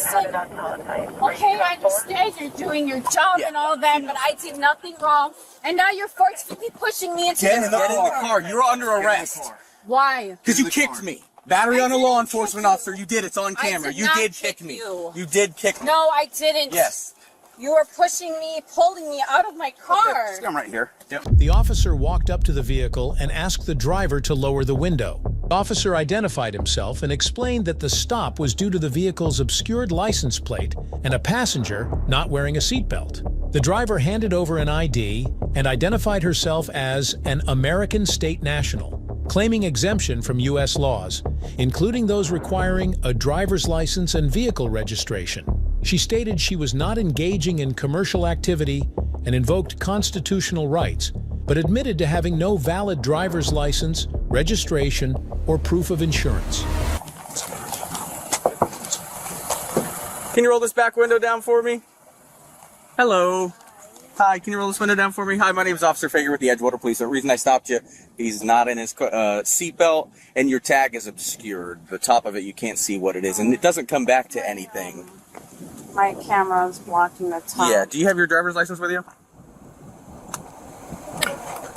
listen. Okay, I understand you're doing your job and all that, but I did nothing wrong. And now you're forcefully pushing me into Get in the car. You're under arrest. Why? Because you kicked me. Battery on a law enforcement officer. You did. It's on camera. You did kick me. You did kick me. No, I didn't. Yes. You were pushing me, pulling me out of my car. Okay, I'm right here. Yep. The officer walked up to the vehicle and asked the driver to lower the window. The officer identified himself and explained that the stop was due to the vehicle's obscured license plate and a passenger not wearing a seatbelt. The driver handed over an ID and identified herself as an American state national, claiming exemption from U.S. laws, including those requiring a driver's license and vehicle registration. She stated she was not engaging in commercial activity and invoked constitutional rights, but admitted to having no valid driver's license, registration, or proof of insurance. Can you roll this back window down for me? Hello. Hi, can you roll this window down for me? Hi, my name is Officer Fager with the Edgewater Police. The reason I stopped you, he's not in his seatbelt, and your tag is obscured. The top of it, you can't see what it is, and it doesn't come back to anything. My camera is blocking the top. Yeah, do you have your driver's license with you?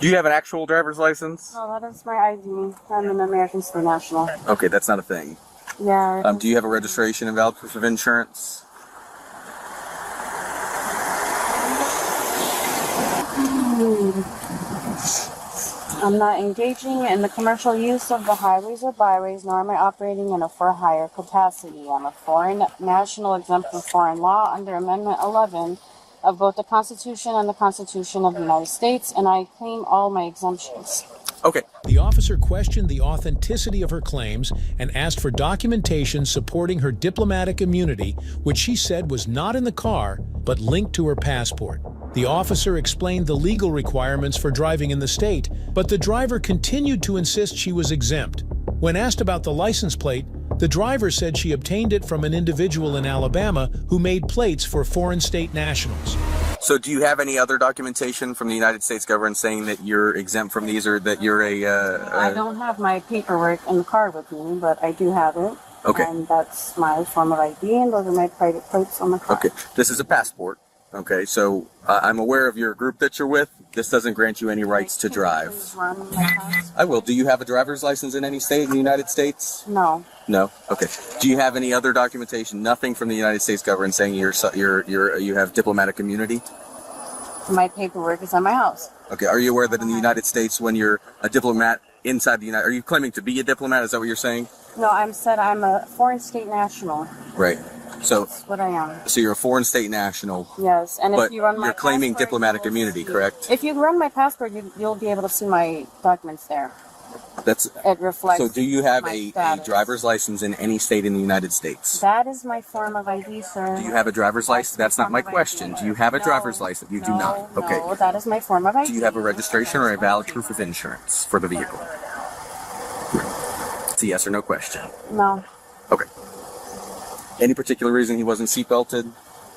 Do you have an actual driver's license? Oh, that is my ID. I'm an American state national. Okay, that's not a thing. Yeah. Do you have a registration and valid proof of insurance? I'm not engaging in the commercial use of the highways or byways, nor am I operating in a for-hire capacity. I'm a foreign national exempt from foreign law under Amendment 11 of both the Constitution and the Constitution of the United States, and I claim all my exemptions. Okay. The officer questioned the authenticity of her claims and asked for documentation supporting her diplomatic immunity, which she said was not in the car, but linked to her passport. The officer explained the legal requirements for driving in the state, but the driver continued to insist she was exempt. When asked about the license plate, the driver said she obtained it from an individual in Alabama who made plates for foreign state nationals. So do you have any other documentation from the United States government saying that you're exempt from these, or that you're I don't have my paperwork in the car with me, but I do have it. Okay. And that's my form of ID, and those are my private plates on the car. Okay, this is a passport. Okay, so I'm aware of your group that you're with. This doesn't grant you any rights to drive. Run my car? I will. Do you have a driver's license in any state in the United States? No. No? Okay. Do you have any other documentation? Nothing from the United States government saying you have diplomatic immunity? My paperwork is at my house. Okay. Are you aware that in the United States, when you're a diplomat inside the United, are you claiming to be a diplomat? Is that what you're saying? No, I'm a foreign state national. Right. So That's what I am. So you're a foreign state national. Yes, and but if you run my you're claiming passport, diplomatic immunity, correct? If you run my passport, you'll be able to see my documents there. It reflects. So do you have a status. driver's license in any state in the United States? That is my form of ID, sir. Do you have a driver's license? That's not my question. Do you have a driver's license? You do not. Okay. No, that is my form of ID. Do you have a registration or a valid proof of insurance for the vehicle? It's a yes or no question. No. Okay. Any particular reason he wasn't seatbelted?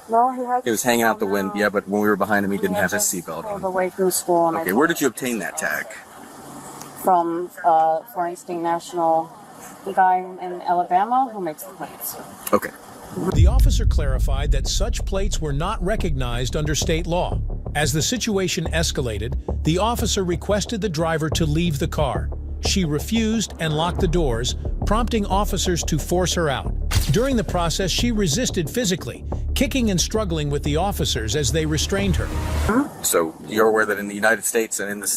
No, He was hanging out the window. Yeah, but when we were behind him, he didn't have his seatbelt pulled on. away from school. And Okay, where did you obtain that tag? From foreign state national guy in Alabama who makes the plates. Okay. The officer clarified that such plates were not recognized under state law. As the situation escalated, the officer requested the driver to leave the car. She refused and locked the doors, prompting officers to force her out. During the process, she resisted physically, kicking and struggling with the officers as they restrained her. So you're aware that in the United States and in the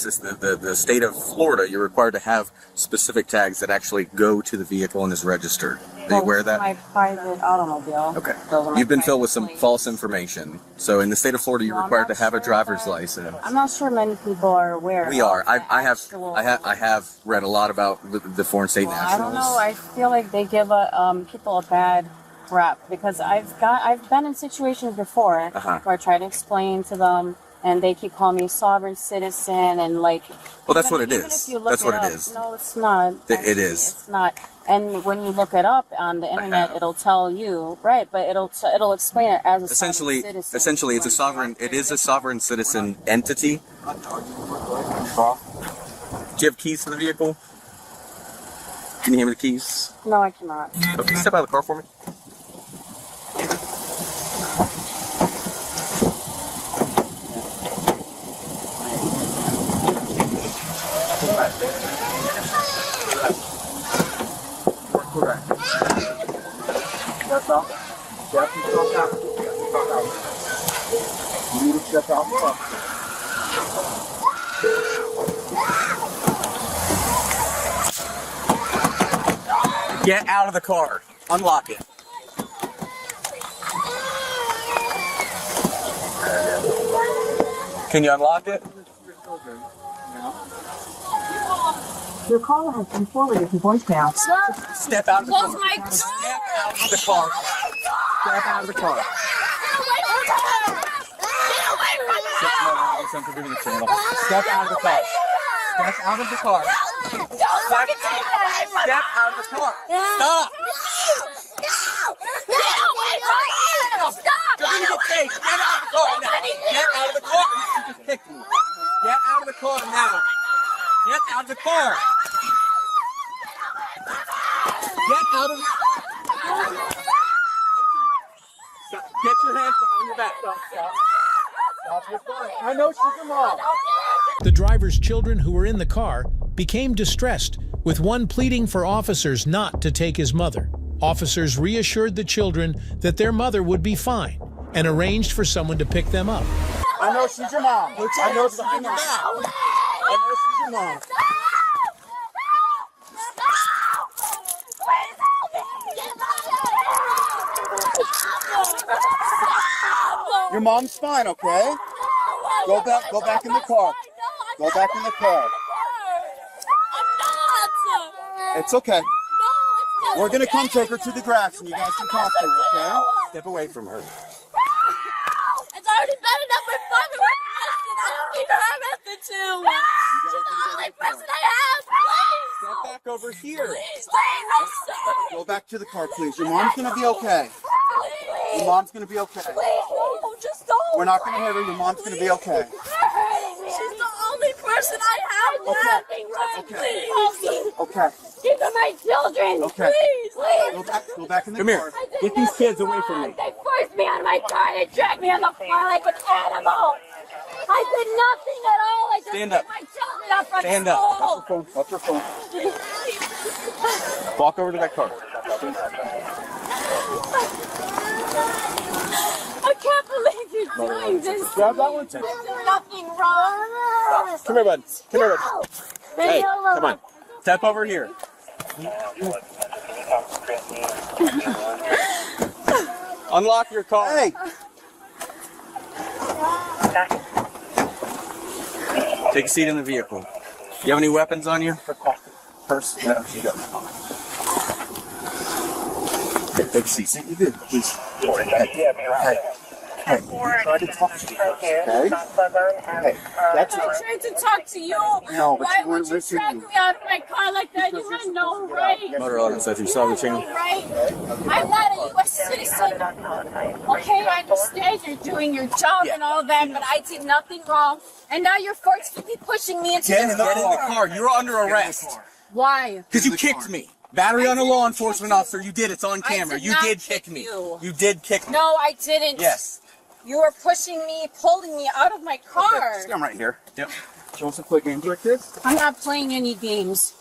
state of Florida, you're required to have specific tags that actually go to the vehicle and is registered. Are you aware of that? My private automobile. Okay. You've been filled with some false information. So in the state of Florida, you're required to have a driver's license. I'm not sure many people are aware. We are. I have read a lot about the foreign state nationals. I don't know. I feel like they give people a bad rap because I've been in situations before where I try to explain to them and they keep calling me sovereign citizen and like. Well, that's what it is. That's what it is. No, it's not. It is. It's not. And when you look it up on the internet, it'll tell you right, but it'll explain it as a sovereign citizen. Essentially, it's a sovereign. It is a sovereign citizen entity. Do you have keys to the vehicle? Can you hand me the keys? No, I cannot. Okay, step out of the car for me. Step out. Step yourself out. You need to step out front. Get out of the car. Unlock it. Can you unlock it? Your call has been forwarded to voicemail. Step out of the car. Close my door. Step out of the car. Step out of the car. Get away from me! Step out of the car. Step out of the car. Step out of the car. Stop. Get away from me! Stop! You're gonna get chased. Get out of the car now. Get out of the car. You just kicked me. Get out of the car now. Get out of the car. Get out of the Get your hands behind your back. Stop. Stop your car. I know she's your mom. The driver's children who were in the car became distressed, with one pleading for officers not to take his mother. Officers reassured the children that their mother would be fine and arranged for someone to pick them up. I know she's your mom. I know she's your mom. I know she's your mom. Your mom's fine, okay? Go back in the car. Go back in the car. It's okay. We're gonna come take her to the grass and you guys can talk to her, okay? Step away from her. It's already bad enough my father was arrested. I don't need her method too. She's the only person I have. Please. Step back over here. Please, I'm sorry. Go back to the car, please. Your mom's gonna be okay. Please. Your mom's gonna be okay. Please, no, just don't. We're not gonna hurt her. Your mom's gonna be okay. She's the only person I have. Nothing right. Okay. Please. Okay. These are my children. Okay. Please, please. Go back in the Come car. here. Get these kids away from me. They forced me out of my car. They dragged me on the floor like an animal. I did nothing at all. I just Stand picked up. my children up from Stand up. school. Watch your phone. Walk over to that car. I can't believe you're doing this. Grab that one too. There's nothing wrong. Come here, bud. Come here, bud. Leave Hey, me alone. come on. Step over here. Unlock your car. Hey, Take a seat in the vehicle. You have any weapons on you? purse. No, you don't. Take a seat. Sit you did, please. Hey, try to talk to you, okay? Hey, that's I tried to talk to you. No, but why you weren't would you listening. drag me out of my car like that? You had no right. Motor auto says you saw the chain. Right? I'm not a U.S. citizen. Okay, I understand you're doing your job and all that, but I did nothing wrong. And now you're forcefully pushing me into Get in the Get in the car. You're under arrest. Why? Because you kicked me. Battery on a law enforcement officer. You did. It's on camera. did You not did kick kick me. you. You did kick me. No, I didn't. Yes. You were pushing me, pulling me out of my car. I'm right here. Yep. Do you want some quick games like this? I'm not playing any games.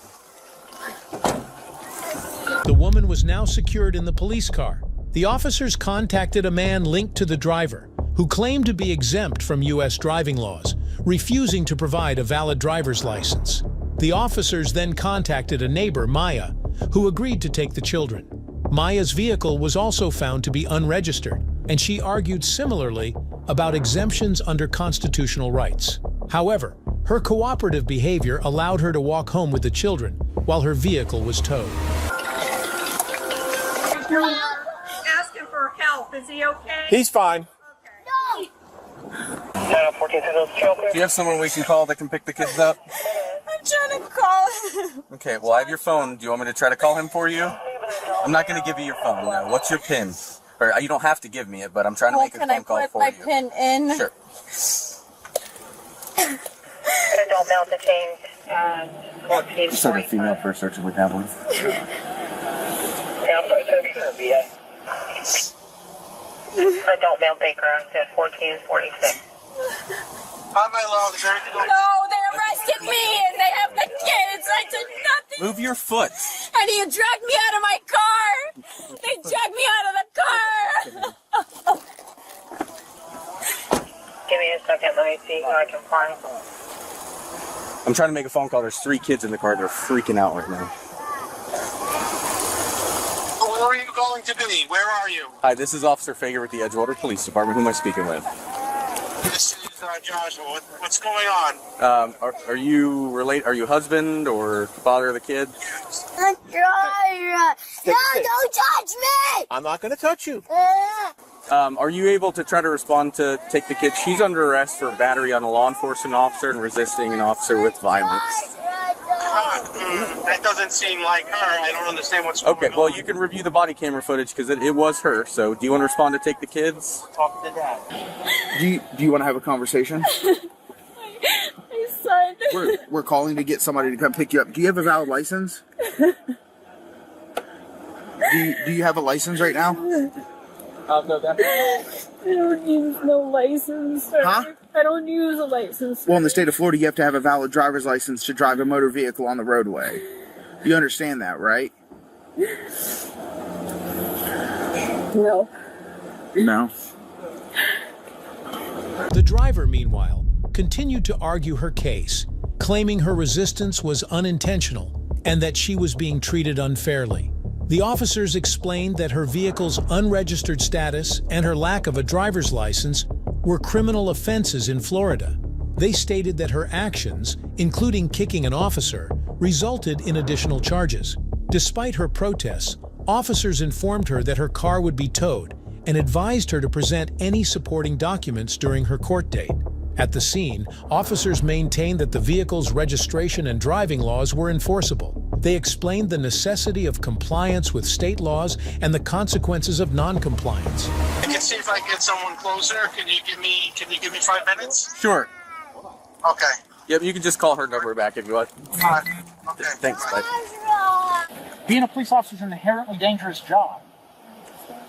The woman was now secured in the police car. The officers contacted a man linked to the driver, who claimed to be exempt from U.S. driving laws, refusing to provide a valid driver's license. The officers then contacted a neighbor, Maya, who agreed to take the children. Maya's vehicle was also found to be unregistered, and she argued similarly about exemptions under constitutional rights. However, her cooperative behavior allowed her to walk home with the children while her vehicle was towed. Asking for help. Is he okay? He's fine. No! Do you have someone we can call that can pick the kids up? I'm trying to call him. Okay, well, I have your phone. Do you want me to try to call him for you? I'm not going to give you your phone now. What's your PIN? Or you don't have to give me it, but I'm trying to Well, make a can I phone call put for my you. pin in? Sure. Adult male detained. 14. Just like a female first search we have one. Adult male Baker at 1446. No, they arrested me and they have the kids. I did nothing. Move your foot. And he dragged me out of my car. They dragged me out of me see who I can find. I'm trying to make a phone call. There's 3 kids in the car. They're freaking out right now. Where are you going to be? Where are you? Hi, this is Officer Fager with the Edgewater Police Department. Who am I speaking with? This is Joshua. What's going on? Are you Are you husband or father of the kid? No, don't touch me! I'm not going to touch you. Are you able to try to respond to take the kid? She's under arrest for battery on a law enforcement officer and resisting an officer with violence. That doesn't seem like her. I don't understand what's going on. Okay, well, you can review the body camera footage because it was her. So do you want to respond to take the kids? Talk to Dad. Do you want to have a conversation? My son. We're calling to get somebody to come pick you up. Do you have a valid license? Do you have a license right now? I'll go down. I don't use no license, sir. Huh? I don't use a license. Well, in the state of Florida, you have to have a valid driver's license to drive a motor vehicle on the roadway. You understand that, right? No. No. The driver, meanwhile, continued to argue her case, claiming her resistance was unintentional and that she was being treated unfairly. The officers explained that her vehicle's unregistered status and her lack of a driver's license were criminal offenses in Florida. They stated that her actions, including kicking an officer, resulted in additional charges. Despite her protests, officers informed her that her car would be towed and advised her to present any supporting documents during her court date. At the scene, officers maintained that the vehicle's registration and driving laws were enforceable. They explained the necessity of compliance with state laws and the consequences of non-compliance. I can see if I can get someone closer. Can you give me 5 minutes? Sure. Okay. Yep, you can just call her number back if you want. Okay. Thanks, bud. Being a police officer is an inherently dangerous job.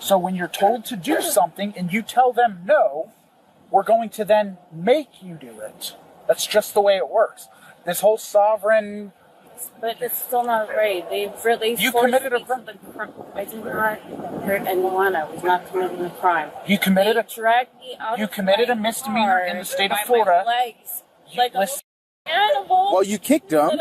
So when you're told to do something and you tell them no, we're going to then make you do it. That's just the way it works. This whole sovereign... But it's still not right. They really You forced committed a me to the crime. I did not hurt anyone. I was not committing a crime. You committed They a... dragged me out You of committed my a misdemeanor in the state of by Florida. My legs, like a listen- animal. Well, you kicked him.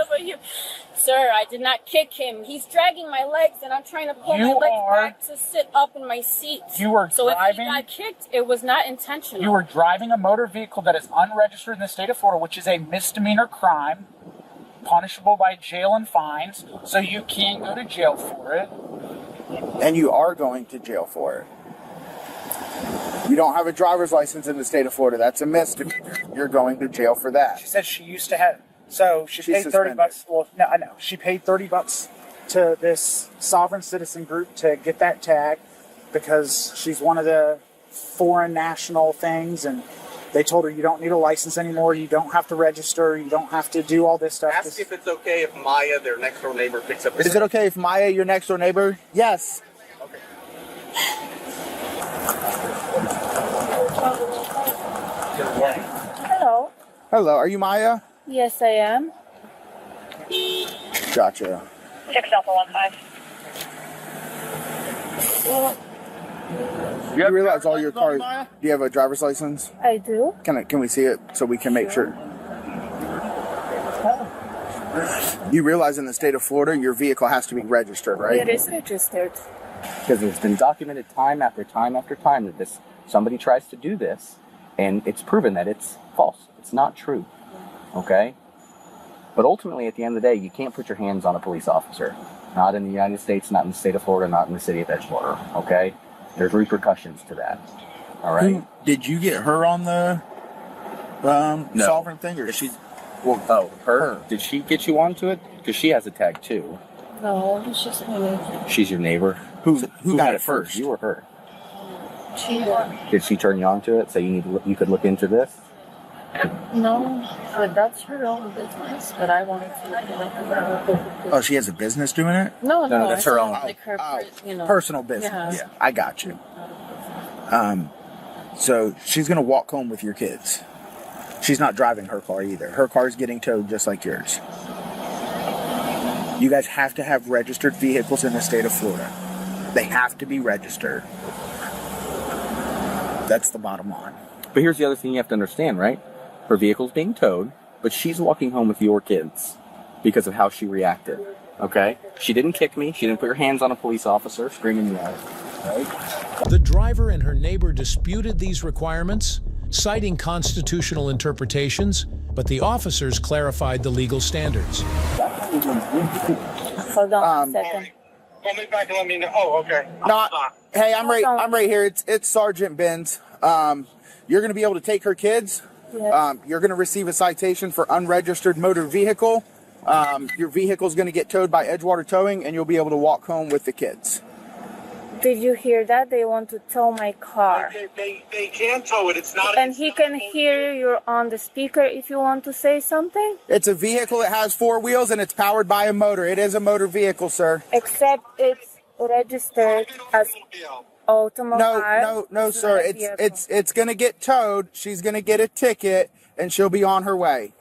Sir, I did not kick him. He's dragging my legs, and I'm trying to pull You my legs are- back to sit up in my seat. You were so driving- if he got kicked, it was not intentional. You were driving a motor vehicle that is unregistered in the state of Florida, which is a misdemeanor crime, punishable by jail and fines, so you can't go to jail for it. And you are going to jail for it. You don't have a driver's license in the state of Florida. That's a misdemeanor. You're going to jail for that. She said she used to have... So she She's paid suspended. $30. Well, no, I know. She paid $30 to this sovereign citizen group to get that tag because she's one of the foreign national things, and they told her you don't need a license anymore. You don't have to register. You don't have to do all this stuff. Ask if it's okay if Maya, their next door neighbor, picks up. Is it okay if Maya, your next door neighbor? Yes. Okay. Hello. Hello, are you Maya? Yes, I am. Gotcha. 6 Alpha 15. You realize all your cars... Do you have a driver's license? I do. Can we see it so we can make sure? You realize in the state of Florida, your vehicle has to be registered, right? It is registered. Because it's been documented time after time after time that somebody tries to do this, and it's proven that it's false. It's not true. Okay? But ultimately, at the end of the day, you can't put your hands on a police officer. Not in the United States, not in the state of Florida, not in the city of Edgewater. Okay? There's repercussions to that. All right? Did you get her on the sovereign thing, or she? Well, her. Did she get you onto it? Because she has a tag too. No, it's just me. She's your neighbor. Who got had it first? You or her? She Did she turn you onto it? So you could look into this? No, but that's her own business. But I wanted to look at it. Oh, she has a business doing it? No, that's her own. Like her, Personal business. Yeah. Yeah, I got you. So she's gonna walk home with your kids. She's not driving her car either. Her car's getting towed just like yours. You guys have to have registered vehicles in the state of Florida. They have to be registered. That's the bottom line. But here's the other thing you have to understand, right? Her vehicle's being towed, but she's walking home with your kids because of how she reacted. Okay? She didn't kick me. She didn't put her hands on a police officer, screaming me out. Right? The driver and her neighbor disputed these requirements, citing constitutional interpretations, but the officers clarified the legal standards. Hold on a second. Call me back and let me know. Oh, okay. No, hey, I'm right here. It's Sergeant Benz. You're going to be able to take her kids. Yes. You're going to receive a citation for unregistered motor vehicle. Your vehicle is going to get towed by Edgewater Towing, and you'll be able to walk home with the kids. Did you hear that? They want to tow my car. They can tow it. It's not. And he can hear you on the speaker if you want to say something? It's a vehicle that has 4 wheels, and it's powered by a motor. It is a motor vehicle, sir. Except it's registered as automobile. No, sir. It's going to get towed. She's going to get a ticket, and she'll be on her way.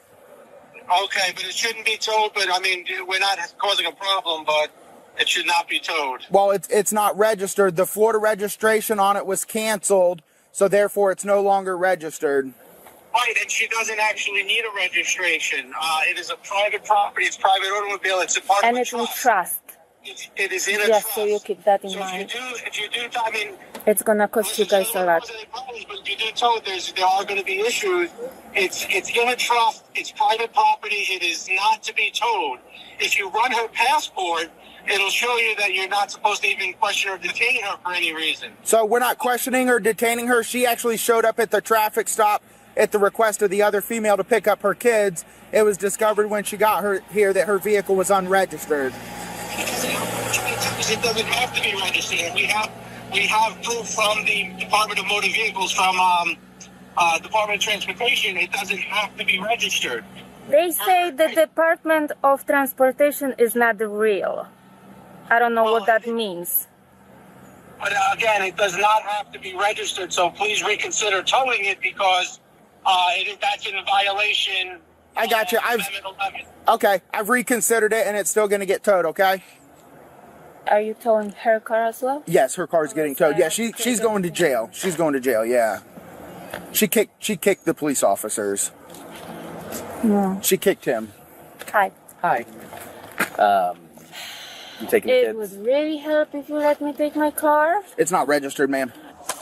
Okay, but it shouldn't be towed. But I mean, we're not causing a problem, but it should not be towed. Well, it's not registered. The Florida registration on it was canceled, so therefore it's no longer registered. Right, and she doesn't actually need a registration. It is a private property. It's private automobile. It's a part And of a it's in trust. trust. It is in a Yes, trust. so you keep that in So mind. if you do, I mean, It's gonna cost you guys a lot. but if you do tow, there are going to be issues. It's in a trust. It's private property. It is not to be towed. If you run her passport, it'll show you that you're not supposed to even question or detain her for any reason. So we're not questioning or detaining her. She actually showed up at the traffic stop at the request of the other female to pick up her kids. It was discovered when she got her here that her vehicle was unregistered. It doesn't have to be registered. We have proof from the Department of Motor Vehicles, from Department of Transportation. It doesn't have to be registered. They say the Department of Transportation is not real. I don't know what that means. But again, it does not have to be registered. So please reconsider towing it, because that's in violation. I got you. Amendment 11. Okay, I've reconsidered it, and it's still going to get towed. Okay. Are you towing her car as well? Yes, her car's getting towed. Yeah, she's going to jail. She's going to jail. Yeah. She kicked the police officers. No. She kicked him. Hi. Hi. You taking the It kids? would really help if you let me take my car. It's not registered, ma'am.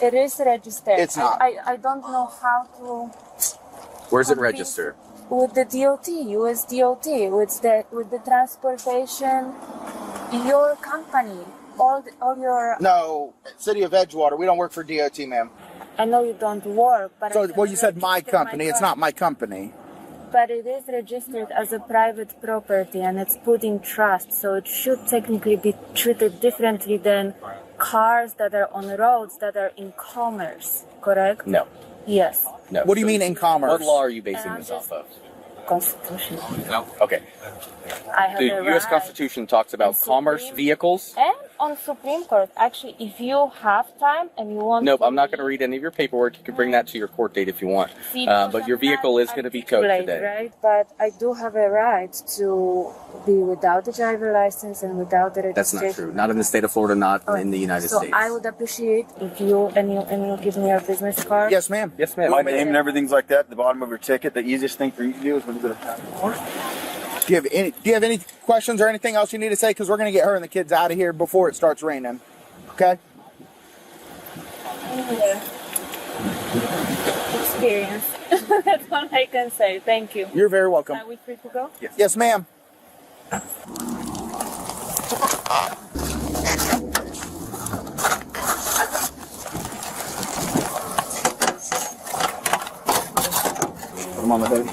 It is registered. It's not. I don't know how to. Where's it registered? With the DOT, US DOT, with the transportation, your company, all your. No, City of Edgewater. We don't work for DOT, ma'am. I know you don't work, but. So, well, you said my company. It's not my company. But it is registered as a private property, and it's put in trust, so it should technically be treated differently than cars that are on roads that are in commerce, correct? No. Yes. No. What do you mean in commerce? What law are you basing this off of? Constitution. No. Okay. I have The a U.S. right. Constitution talks about And commerce Supreme- vehicles. And on Supreme Court, actually, if you have time and you want Nope, to I'm not going to read any of your paperwork. You can bring that to your court date if you want. see, But your vehicle is going to be towed articulate, today. right? But I do have a right to be without the driver license and without the That's registration. not true. Not in the state of Florida, not in the United So States. I would appreciate if you give me your business card. Yes, ma'am. Yes, ma'am. My name and everything's like that at the bottom of your ticket. The easiest thing for you to do is when you go to passport. Do you have any questions or anything else you need to say? Because we're going to get her and the kids out of here before it starts raining. Okay? Experience. That's all I can say. Thank you. You're very welcome. Are we free to go? Yes, ma'am. Come on, my baby.